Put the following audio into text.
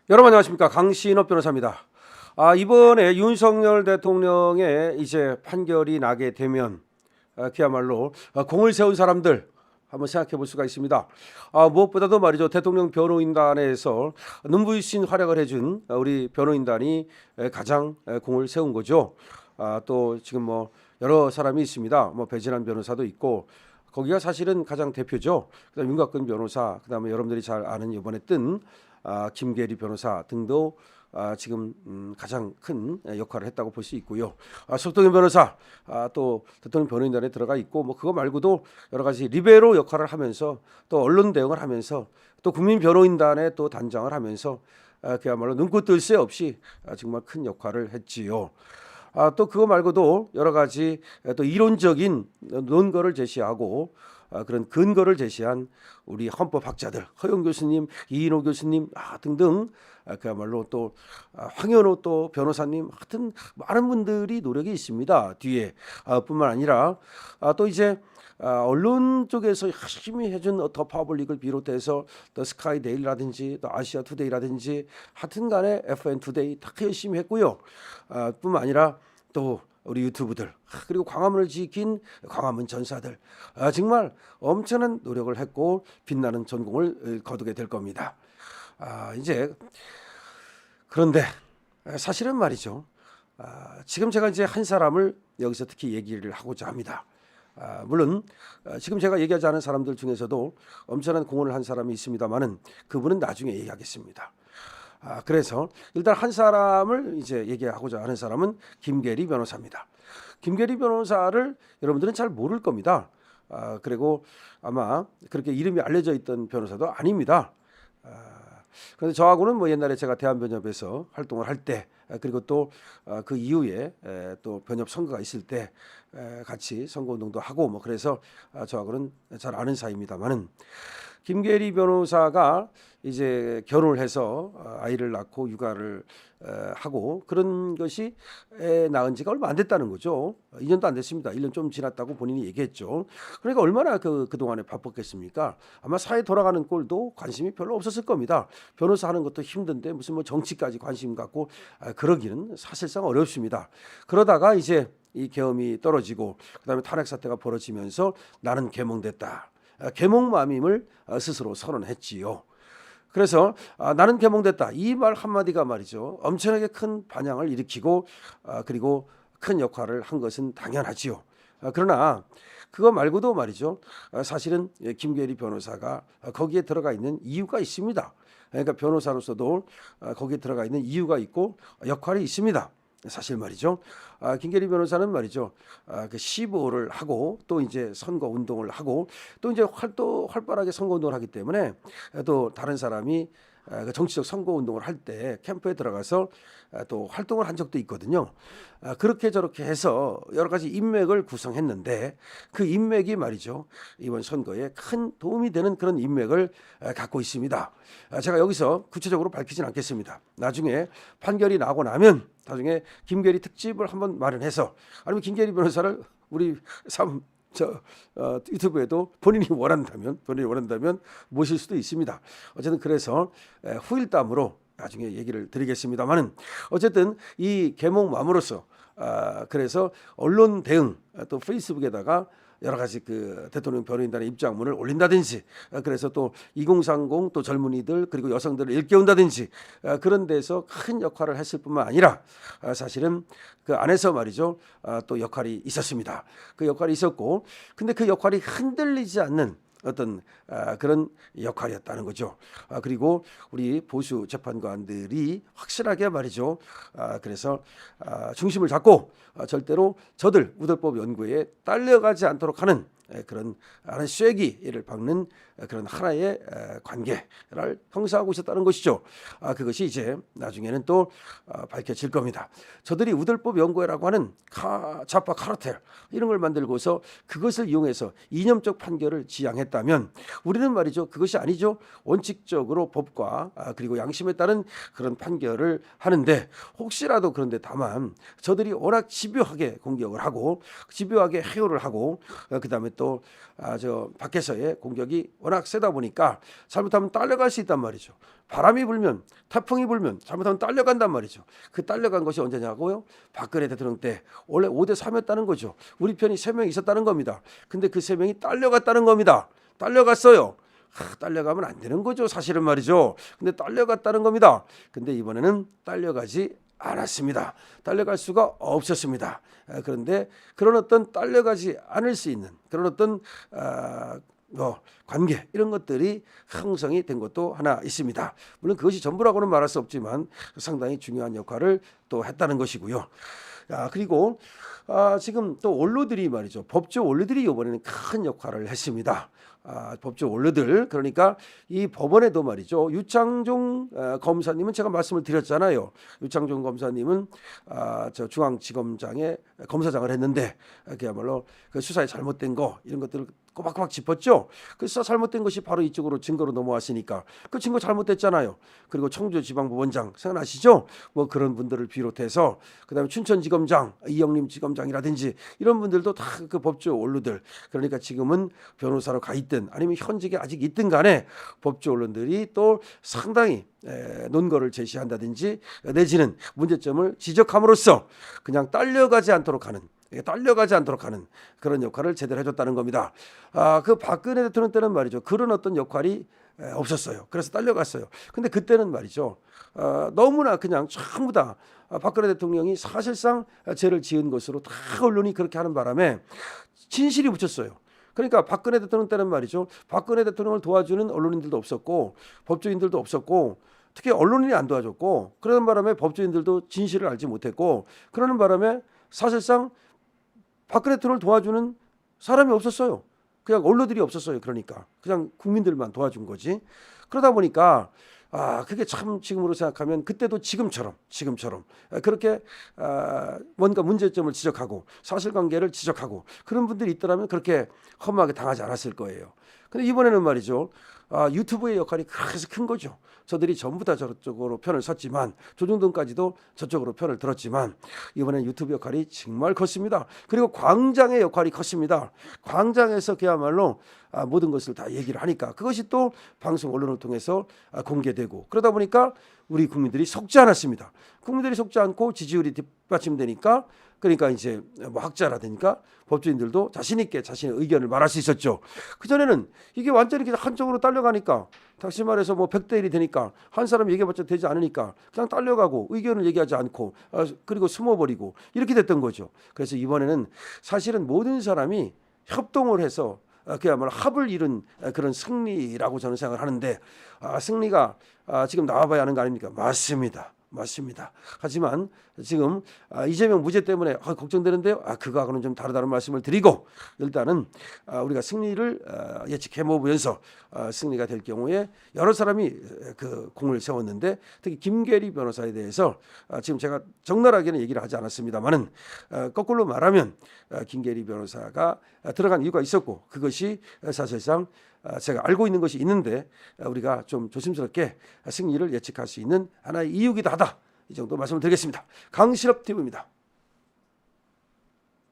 여러분 안녕하십니까, 강신업 변호사입니다. 이번에 윤석열 대통령의 이제 판결이 나게 되면 그야말로 공을 세운 사람들 한번 생각해 볼 수가 있습니다. 무엇보다도 말이죠, 대통령 변호인단에서 눈부신 활약을 해준 우리 변호인단이 가장 공을 세운 거죠. 또 지금 뭐 여러 사람이 있습니다. 뭐 배진환 변호사도 있고, 거기가 사실은 가장 대표죠. 그다음 윤곽근 변호사, 그다음에 여러분들이 잘 아는 이번에 뜬 김계리 변호사 등도 지금 가장 큰 역할을 했다고 볼 수 있고요. 석동현 변호사 또 대통령 변호인단에 들어가 있고, 뭐 그거 말고도 여러 가지 리베로 역할을 하면서 또 언론 대응을 하면서 또 국민 변호인단에 또 단장을 하면서 그야말로 눈코 뜰 새 없이 정말 큰 역할을 했지요. 또 그거 말고도 여러 가지 또 이론적인 논거를 제시하고 그런 근거를 제시한 우리 헌법학자들 허용 교수님, 이인호 교수님 등등, 그야말로 또 황현호 또 변호사님, 하여튼 많은 분들이 노력이 있습니다 뒤에. 뿐만 아니라 또 이제 언론 쪽에서 열심히 해준 더 파블릭을 비롯해서 더 스카이 데일리라든지 또 아시아 투데이라든지 하여튼간에 FN 투데이 다 열심히 했고요. 뿐만 아니라 또 우리 유튜브들, 그리고 광화문을 지킨 광화문 전사들, 정말 엄청난 노력을 했고 빛나는 전공을 거두게 될 겁니다. 이제 그런데 사실은 말이죠, 지금 제가 이제 한 사람을 여기서 특히 얘기를 하고자 합니다. 물론 지금 제가 얘기하지 않은 사람들 중에서도 엄청난 공헌을 한 사람이 있습니다만은 그분은 나중에 얘기하겠습니다. 그래서 일단 한 사람을 이제 얘기하고자 하는 사람은 김계리 변호사입니다. 김계리 변호사를 여러분들은 잘 모를 겁니다. 그리고 아마 그렇게 이름이 알려져 있던 변호사도 아닙니다. 그런데 저하고는 뭐 옛날에 제가 대한변협에서 활동을 할 때, 그리고 또 그 이후에 또 변협 선거가 있을 때 같이 선거운동도 하고, 뭐 그래서 저하고는 잘 아는 사이입니다만은, 김계리 변호사가 이제 결혼을 해서 아이를 낳고 육아를 하고 그런 것이 낳은 지가 얼마 안 됐다는 거죠. 2년도 안 됐습니다. 1년 좀 지났다고 본인이 얘기했죠. 그러니까 얼마나 그동안에 바빴겠습니까? 아마 사회 돌아가는 꼴도 관심이 별로 없었을 겁니다. 변호사 하는 것도 힘든데 무슨 뭐 정치까지 관심 갖고 그러기는 사실상 어렵습니다. 그러다가 이제 이 계엄이 떨어지고 그다음에 탄핵 사태가 벌어지면서 나는 개몽됐다, 계몽맘임을 스스로 선언했지요. 그래서 나는 개몽됐다, 이 말 한마디가 말이죠, 엄청나게 큰 반향을 일으키고 그리고 큰 역할을 한 것은 당연하지요. 그러나 그거 말고도 말이죠, 사실은 김계리 변호사가 거기에 들어가 있는 이유가 있습니다. 그러니까 변호사로서도 거기에 들어가 있는 이유가 있고 역할이 있습니다. 사실 말이죠. 김계리 변호사는 말이죠, 그 시보를 하고 또 이제 선거 운동을 하고 또 이제 활발하게 선거 운동을 하기 때문에 또 다른 사람이 그 정치적 선거 운동을 할 때 캠프에 들어가서 또 활동을 한 적도 있거든요. 그렇게 저렇게 해서 여러 가지 인맥을 구성했는데 그 인맥이 말이죠, 이번 선거에 큰 도움이 되는 그런 인맥을 갖고 있습니다. 제가 여기서 구체적으로 밝히진 않겠습니다. 나중에 판결이 나고 나면 나중에 김계리 특집을 한번 마련해서, 아니면 김계리 변호사를 우리 유튜브에도 본인이 원한다면 모실 수도 있습니다. 어쨌든 그래서 후일담으로 나중에 얘기를 드리겠습니다만은, 어쨌든 이 계몽맘으로써 그래서 언론 대응, 또 페이스북에다가 여러 가지 그 대통령 변호인단의 입장문을 올린다든지, 그래서 또 2030 또 젊은이들 그리고 여성들을 일깨운다든지, 그런 데서 큰 역할을 했을 뿐만 아니라 사실은 그 안에서 말이죠, 또 역할이 있었습니다. 그 역할이 있었고, 근데 그 역할이 흔들리지 않는 어떤 그런 역할이었다는 거죠. 그리고 우리 보수 재판관들이 확실하게 말이죠, 그래서 중심을 잡고 절대로 저들 우대법 연구에 딸려가지 않도록 하는 그런 쐐기를 박는 그런 하나의 관계를 형성하고 있었다는 것이죠. 그것이 이제 나중에는 또 밝혀질 겁니다. 저들이 우들법 연구회라고 하는 좌파 카르텔 이런 걸 만들고서 그것을 이용해서 이념적 판결을 지향했다면, 우리는 말이죠, 그것이 아니죠. 원칙적으로 법과 그리고 양심에 따른 그런 판결을 하는데, 혹시라도 그런데 다만 저들이 워낙 집요하게 공격을 하고 집요하게 해요를 하고 그다음에 또 또 저 밖에서의 공격이 워낙 세다 보니까 잘못하면 딸려갈 수 있단 말이죠. 바람이 불면, 태풍이 불면 잘못하면 딸려간단 말이죠. 그 딸려간 것이 언제냐고요? 박근혜 대통령 때 원래 5대 3였다는 거죠. 우리 편이 3명 있었다는 겁니다. 근데 그 3명이 딸려갔다는 겁니다. 딸려갔어요. 딸려가면 안 되는 거죠. 사실은 말이죠. 근데 딸려갔다는 겁니다. 근데 이번에는 딸려가지 않았습니다. 딸려갈 수가 없었습니다. 그런데 그런 어떤 딸려가지 않을 수 있는 그런 어떤 관계 이런 것들이 형성이 된 것도 하나 있습니다. 물론 그것이 전부라고는 말할 수 없지만 상당히 중요한 역할을 또 했다는 것이고요. 그리고 지금 또 원로들이 말이죠. 법조 원로들이 이번에는 큰 역할을 했습니다. 법조 원로들 그러니까 이 법원에도 말이죠. 유창종 검사님은 제가 말씀을 드렸잖아요. 유창종 검사님은 저 중앙지검장의 검사장을 했는데 그야말로 그 수사에 잘못된 거 이런 것들을 꼬박꼬박 짚었죠. 그 수사 잘못된 것이 바로 이쪽으로 증거로 넘어왔으니까 그 증거 잘못됐잖아요. 그리고 청주지방법원장 생각나시죠? 뭐 그런 분들을 비롯해서 그다음에 춘천지검장 이영림 지검장이라든지 이런 분들도 다 그 법조 원로들 그러니까 지금은 변호사로 가 있든 아니면 현직에 아직 있든 간에 법조 언론들이 또 상당히 논거를 제시한다든지 내지는 문제점을 지적함으로써 그냥 딸려가지 않도록 하는 그런 역할을 제대로 해줬다는 겁니다. 그 박근혜 대통령 때는 말이죠. 그런 어떤 역할이 없었어요. 그래서 딸려갔어요. 근데 그때는 말이죠. 너무나 그냥 전부 다 박근혜 대통령이 사실상 죄를 지은 것으로 다 언론이 그렇게 하는 바람에 진실이 묻혔어요. 그러니까 박근혜 대통령 때는 말이죠. 박근혜 대통령을 도와주는 언론인들도 없었고 법조인들도 없었고 특히 언론인이 안 도와줬고 그러는 바람에 법조인들도 진실을 알지 못했고 그러는 바람에 사실상 박근혜 대통령을 도와주는 사람이 없었어요. 그냥 언론들이 없었어요. 그러니까 그냥 국민들만 도와준 거지. 그러다 보니까 그게 참 지금으로 생각하면 그때도 지금처럼 그렇게 뭔가 문제점을 지적하고 사실관계를 지적하고 그런 분들이 있더라면 그렇게 험하게 당하지 않았을 거예요. 근데 이번에는 말이죠. 유튜브의 역할이 그래서 큰 거죠. 저들이 전부 다 저쪽으로 편을 섰지만 조중동까지도 저쪽으로 편을 들었지만 이번엔 유튜브 역할이 정말 컸습니다. 그리고 광장의 역할이 컸습니다. 광장에서 그야말로 모든 것을 다 얘기를 하니까 그것이 또 방송 언론을 통해서 공개되고 그러다 보니까 우리 국민들이 속지 않았습니다. 국민들이 속지 않고 지지율이 뒷받침되니까 그러니까 이제 뭐 학자라든가 법조인들도 자신 있게 자신의 의견을 말할 수 있었죠. 그 전에는 이게 완전히 그냥 한쪽으로 딸려가니까 다시 말해서 뭐 100대 1이 되니까 한 사람 얘기해봤자 되지 않으니까 그냥 딸려가고 의견을 얘기하지 않고 그리고 숨어버리고 이렇게 됐던 거죠. 그래서 이번에는 사실은 모든 사람이 협동을 해서 그야말로 합을 이룬 그런 승리라고 저는 생각을 하는데 승리가 지금 나와봐야 하는 거 아닙니까? 맞습니다. 하지만 지금 이재명 무죄 때문에 걱정되는데요. 그거하고는 좀 다르다는 말씀을 드리고 일단은 우리가 승리를 예측해 보면서 승리가 될 경우에 여러 사람이 그 공을 세웠는데 특히 김계리 변호사에 대해서 지금 제가 적나라하게는 얘기를 하지 않았습니다만은 거꾸로 말하면 김계리 변호사가 들어간 이유가 있었고 그것이 사실상 제가 알고 있는 것이 있는데 우리가 좀 조심스럽게 승리를 예측할 수 있는 하나의 이유기도 하다. 이 정도 말씀을 드리겠습니다. 강신업 TV입니다.